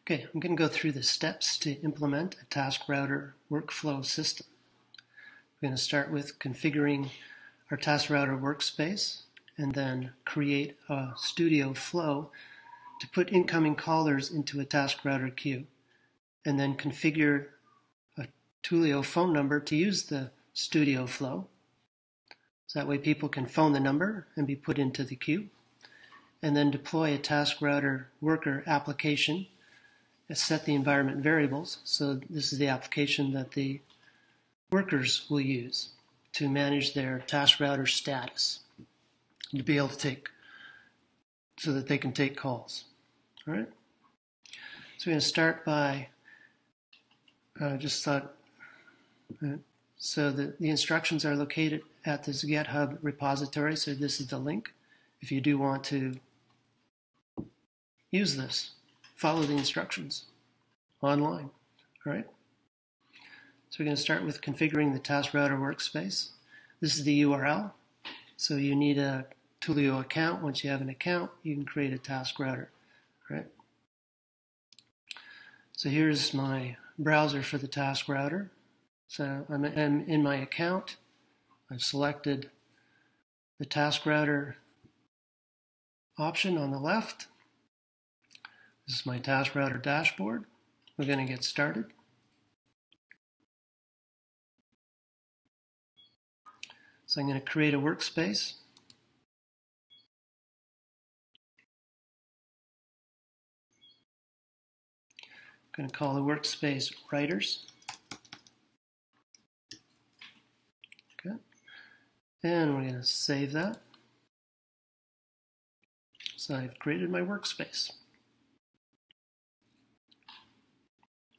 Okay, I'm going to go through the steps to implement a TaskRouter workflow system. We're going to start with configuring our TaskRouter workspace and then create a studio flow to put incoming callers into a TaskRouter queue, and then configure a Twilio phone number to use the studio flow. So that way people can phone the number and be put into the queue, and then deploy a TaskRouter worker application. Set the environment variables. So this is the application that the workers will use to manage their TaskRouter status and to be able to take, so that they can take calls. All right. So we're going to start by so the instructions are located at this GitHub repository. So this is the link if you do want to use this. Follow the instructions online. All right. So we're going to start with configuring the TaskRouter workspace. This is the URL. So you need a Twilio account. Once you have an account, you can create a TaskRouter. Right. So here's my browser for the TaskRouter. So I'm in my account. I've selected the TaskRouter option on the left. This is my TaskRouter dashboard. We're going to get started. So I'm going to create a workspace. I'm going to call the workspace Writers. Okay. And we're going to save that. So I've created my workspace.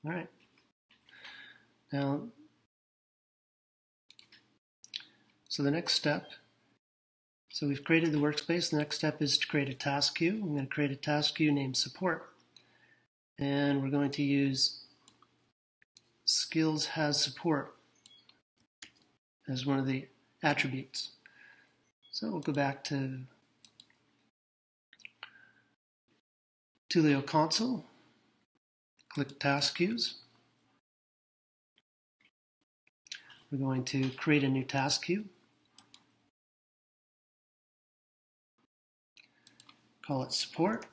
All right. Now, so the next step, so we've created the workspace. The next step is to create a task queue. I'm going to create a task queue named Support. And we're going to use skills has support as one of the attributes. So we'll go back to Twilio console. Click Task Queues. We're going to create a new task queue. Call it Support.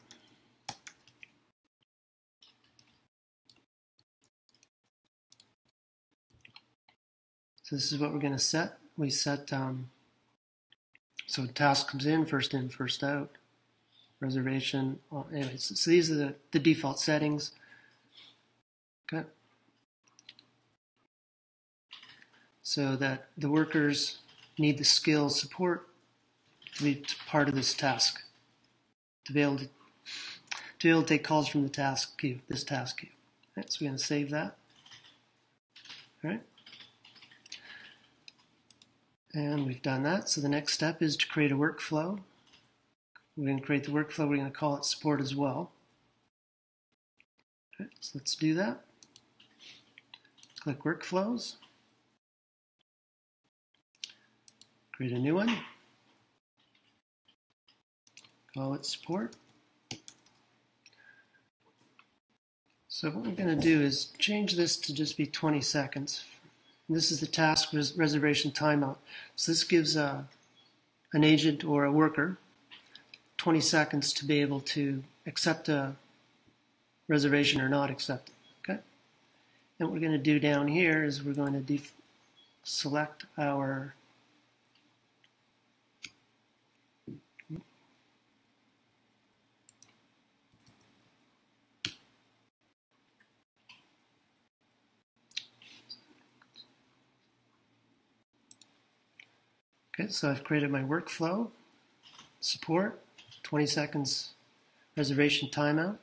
So this is what we're going to set. We set, so task comes in, first out, reservation. Well, anyways, so these are the default settings. Okay. So that the workers need the skill support to be part of this task, to be able to take calls from the task queue, this task queue. Right, so we're going to save that. All right. And we've done that. So the next step is to create a workflow. We're going to create the workflow. We're going to call it Support as well. All right, so let's do that. Click Workflows. Create a new one. Call it Support. So what we're going to do is change this to just be 20 seconds. And this is the task reservation timeout. So this gives an agent or a worker 20 seconds to be able to accept a reservation or not accept it. Okay? And what we're going to do down here is we're going to select our Okay, so I've created my workflow, support, 20 seconds reservation timeout.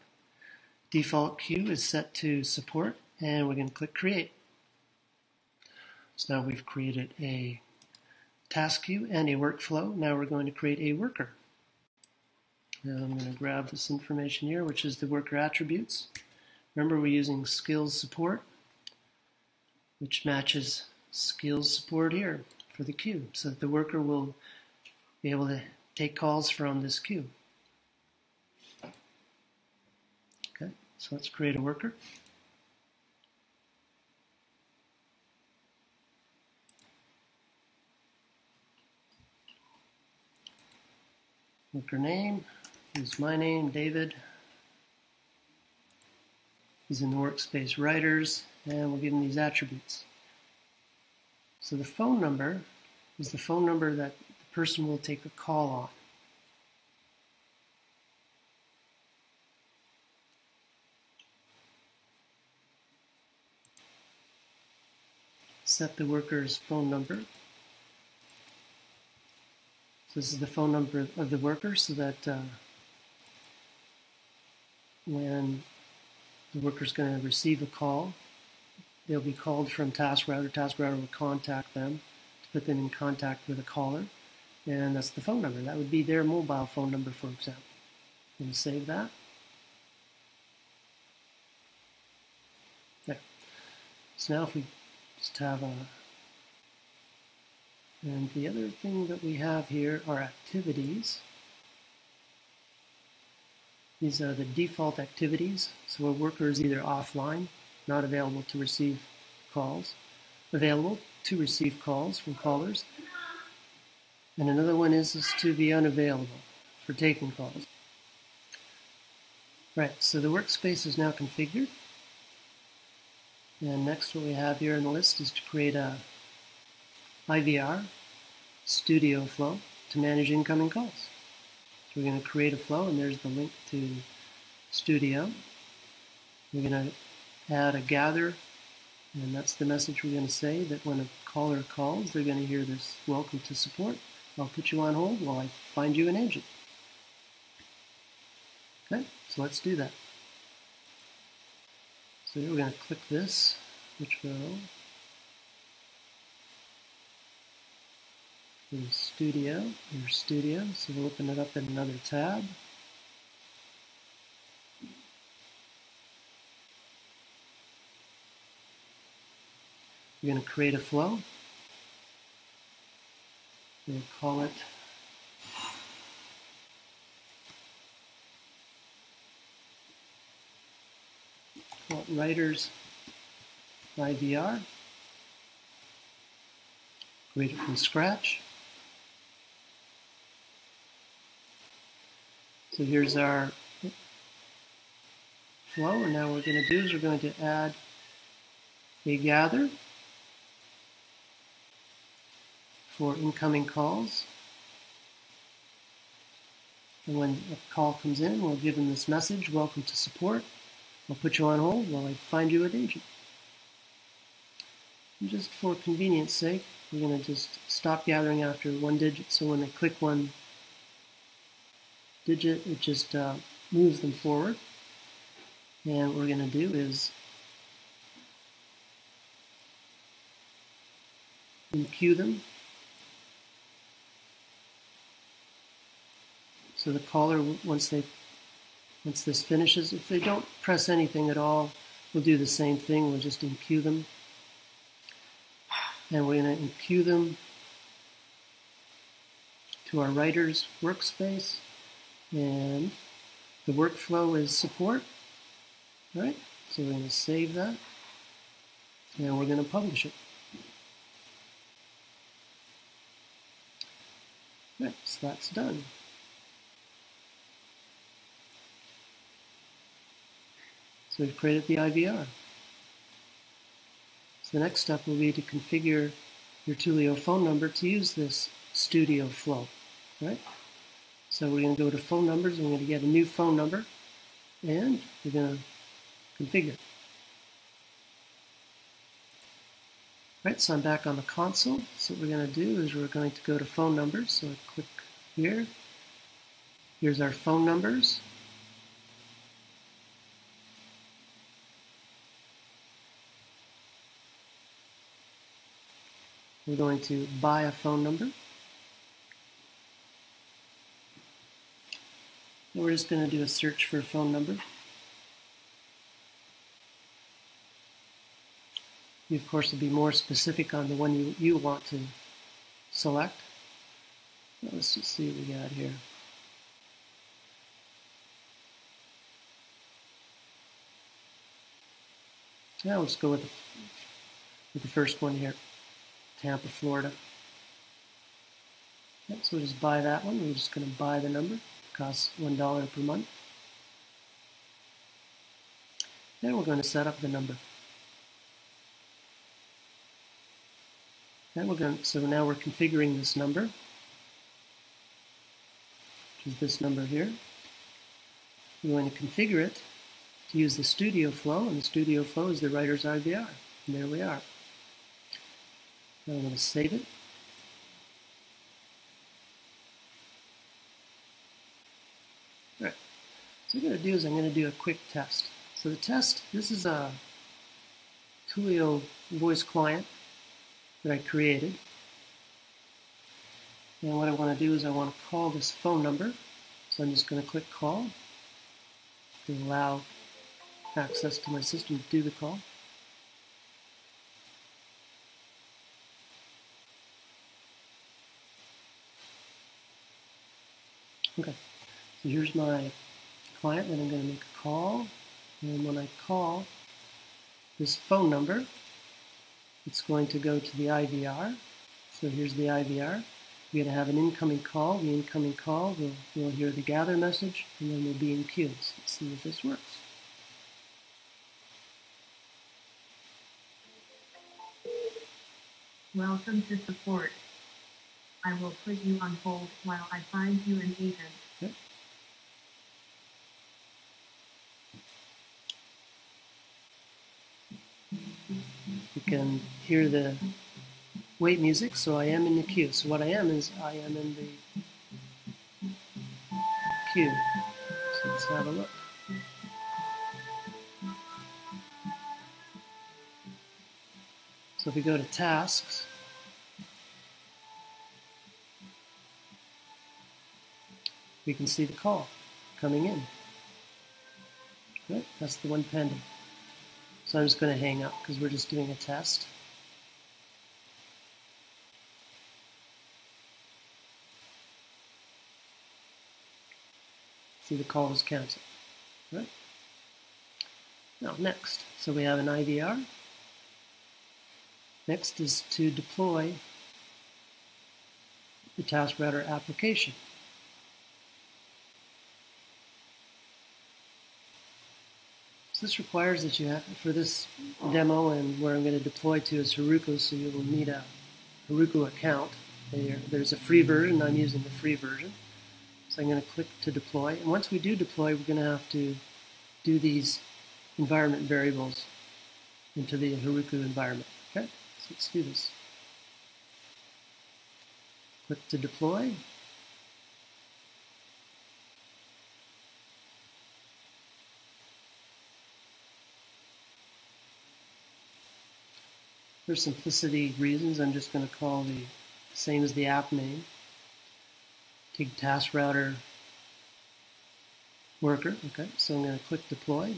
Default queue is set to support, and we're going to click create. So now we've created a task queue and a workflow. Now we're going to create a worker. Now I'm going to grab this information here, which is the worker attributes. Remember, we're using skills support, which matches skills support here for the queue, so that the worker will be able to take calls from this queue. Okay, So let's create a worker. Worker name is my name, David. He's in the workspace writers, and we'll give him these attributes. So the phone number is the phone number that the person will take a call on. Set the worker's phone number. So this is the phone number of the worker, so that when the worker's going to receive a call, they'll be called from TaskRouter. TaskRouter will contact them to put them in contact with a caller, and that's the phone number. That would be their mobile phone number, for example. I'm going to save that. There. So now if we just have a... And the other thing that we have here are activities. These are the default activities. So a worker is either offline, not available to receive calls, available to receive calls from callers. And another one is to be unavailable for taking calls. Right, so the workspace is now configured. And next what we have here in the list is to create a IVR studio flow to manage incoming calls. So we're going to create a flow, and there's the link to Studio. We're going to add a gather, and that's the message we're going to say, that when a caller calls, they're going to hear this welcome to support. I'll put you on hold while I find you an agent. Okay, so let's do that. So here we're going to click this, which will go to Studio, your Studio. So we'll open it up in another tab. We're going to create a flow. We'll call it Writers IVR. Create it from scratch. So here's our flow, and now what we're going to do is we're going to add a gather for incoming calls. And when a call comes in, we'll give them this message, welcome to support. I'll put you on hold while I find you an agent. And just for convenience sake, we're going to just stop gathering after one digit, so when they click one digit, it just moves them forward. And what we're going to do is enqueue them. So the caller, once this finishes, if they don't press anything at all, we'll do the same thing. We'll just enqueue them. And we're going to enqueue them to our writer's workspace. And the workflow is support. All right, so we're going to save that. And we're going to publish it. All right, so that's done. So we've created the IVR. So the next step will be to configure your Twilio phone number to use this studio flow. Right? So we're going to go to phone numbers, and we're going to get a new phone number, and we're going to configure. Right, so I'm back on the console. So what we're going to do is we're going to go to phone numbers. So I click here. Here's our phone numbers. We're going to buy a phone number. And we're just going to do a search for a phone number. You, of course, will be more specific on the one you want to select. Let's just see what we got here. Now let's go with the first one here, Tampa, Florida. Okay, so we'll just buy that one. We're just going to buy the number. It costs $1 per month. Then we're going to set up the number. Then so now we're configuring this number, which is this number here. We're going to configure it to use the studio flow, and the studio flow is the writer's IVR. And there we are. Now I'm going to save it. All right. So what I'm going to do is I'm going to do a quick test. So the test, this is a Twilio Voice client that I created. And what I want to do is I want to call this phone number. So I'm just going to click call to allow access to my system to do the call. Okay, so here's my client, and I'm going to make a call. And when I call this phone number, it's going to go to the IVR. So here's the IVR. We're going to have an incoming call. The incoming call, we'll hear the gather message, and then we'll be in queue. So let's see if this works. Welcome to support. I will put you on hold while I find you an agent. Okay. You can hear the wait music, so I am in the queue. So what I am is I am in the queue. So let's have a look. So if we go to tasks, we can see the call coming in. Right? That's the one pending. So I'm just going to hang up because we're just doing a test. See, the call was canceled. Right? Now next, so we have an IVR. Next is to deploy the TaskRouter application. So this requires that you have, for this demo and where I'm going to deploy to is Heroku, so you will need a Heroku account. There's a free version, I'm using the free version. So I'm going to click to deploy. And once we do deploy, we're going to have to do these environment variables into the Heroku environment. Okay, so let's do this. Click to deploy. For simplicity reasons, I'm just going to call the same as the app name. Take TaskRouter worker. Okay, so I'm going to click deploy.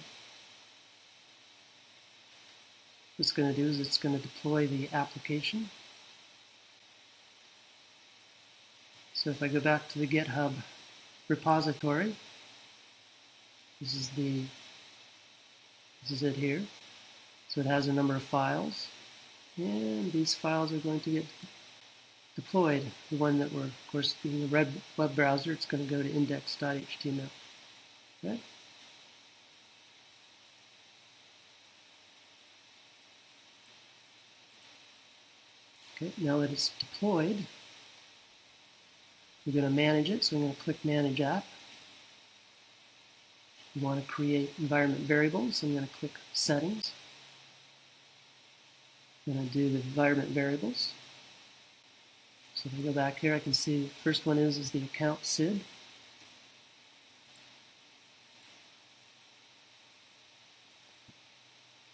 What it's going to do is it's going to deploy the application. So if I go back to the GitHub repository, this is it here. So it has a number of files, and these files are going to get deployed. The one that we're, of course, being the web browser, it's going to go to index.html. Okay? Okay, now that it's deployed, we're going to manage it, so I'm going to click Manage App. We want to create environment variables, so I'm going to click Settings. I'm going to do the environment variables. So if I go back here, I can see the first one is the account SID.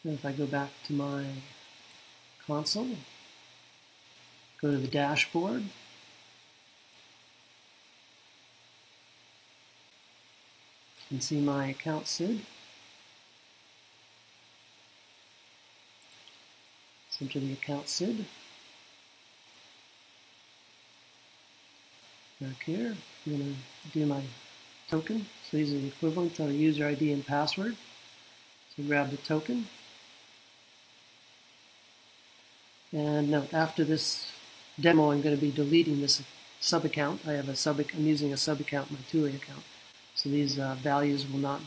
And if I go back to my console, go to the dashboard, you can see my account SID. Let's enter the account SID. Back here, I'm going to do my token. So these are the equivalent of a user ID and password. So grab the token. And note, after this demo, I'm going to be deleting this sub account. I'm using a sub account in my Twilio account. So these values will not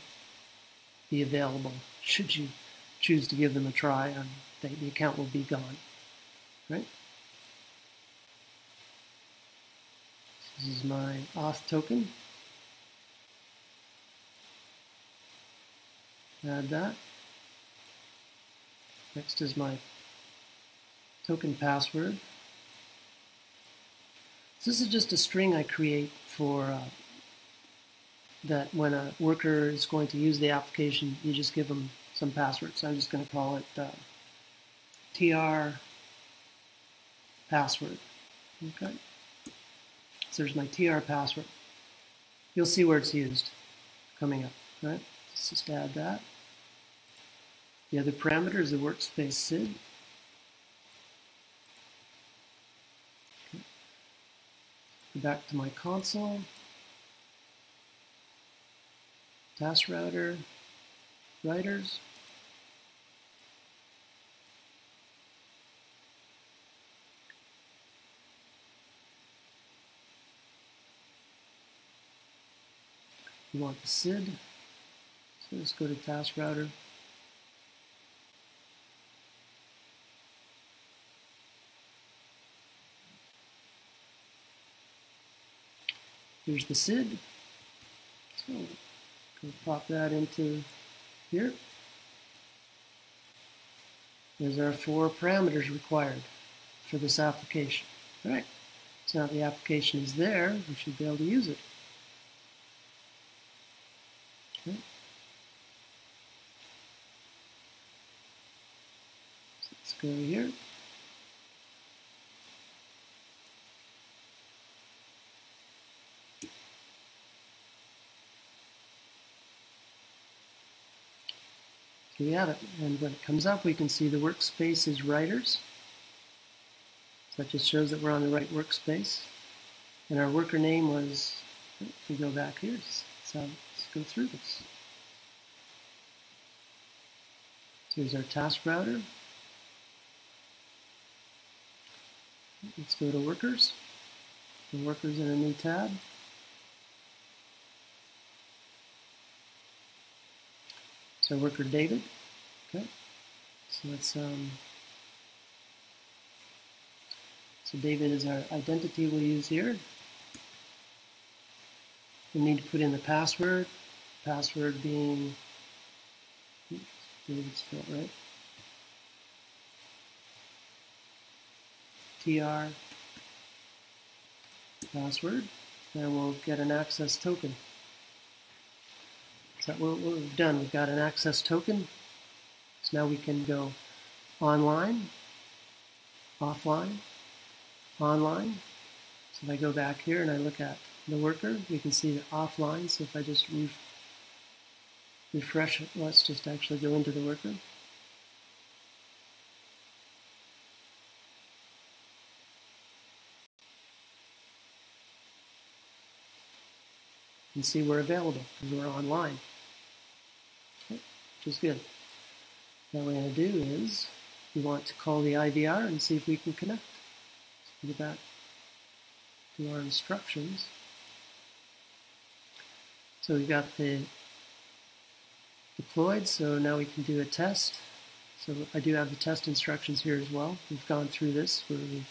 be available should you choose to give them a try. The account will be gone. Right? This is my auth token. Add that. Next is my token password. So this is just a string I create for that when a worker is going to use the application, you just give them some password. So I'm just going to call it TR password. Okay. So there's my TR password. You'll see where it's used coming up. Right? Let's just add that. The other parameter is the workspace SID. Okay. Go back to my console. TaskRouter, writers. You want the SID. So let's go to TaskRouter. Here's the SID. So we'll pop that into here. There's our 4 parameters required for this application. All right. So now the application is there, we should be able to use it. Okay. So let's go here. So we have it, and when it comes up, we can see the workspace is writers. So that just shows that we're on the right workspace. And our worker name was, if we go back here, let's go through this. So here's our task router. Let's go to workers. The workers in a new tab. So worker David. Okay. So let's so David is our identity we'll use here. We need to put in the password. Password being David spelled right. TR password, and we'll get an access token. So what we've done, we've got an access token. So now we can go online, offline, online. So if I go back here and I look at the worker, we can see the offline. So if I just refresh it, let's just actually go into the worker. And see we're available because we're online. Okay, which is good. Now what we're going to do is we want to call the IVR and see if we can connect. So go back to our instructions. So we've got the deployed, so now we can do a test. So I do have the test instructions here as well. We've gone through this where we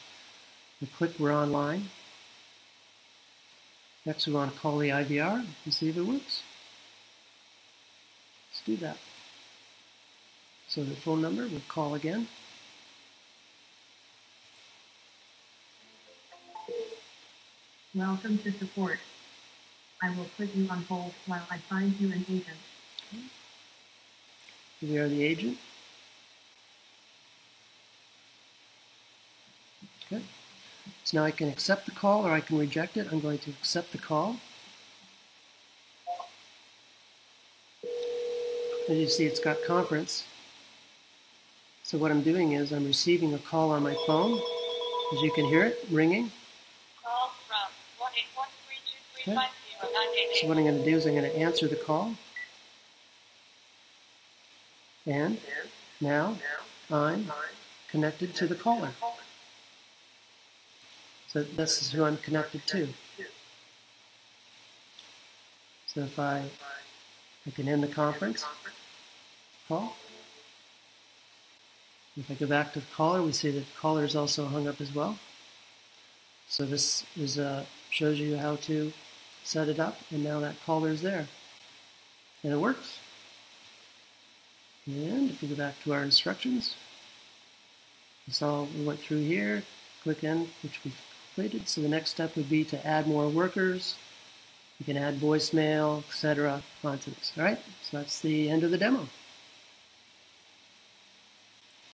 click we're online. Next we want to call the IVR and see if it works. Let's do that. So the phone number we'll call again. Welcome to support. I will put you on hold while I find you an agent. Okay. We are the agent. Okay. So now I can accept the call or I can reject it. I'm going to accept the call. As you see, it's got conference. So what I'm doing is I'm receiving a call on my phone. As you can hear it ringing. Call from 18132350988. Okay. So what I'm going to do is I'm going to answer the call. And now I'm connected to the caller. So this is who I'm connected to. So if I can end the conference call. If I go back to the caller, we see that the caller is also hung up as well. So this is shows you how to set it up, and now that caller is there. And it works. And if we go back to our instructions, we went through here, click end, which we've completed. So the next step would be to add more workers. You can add voicemail, etc. onto this. All right, so that's the end of the demo.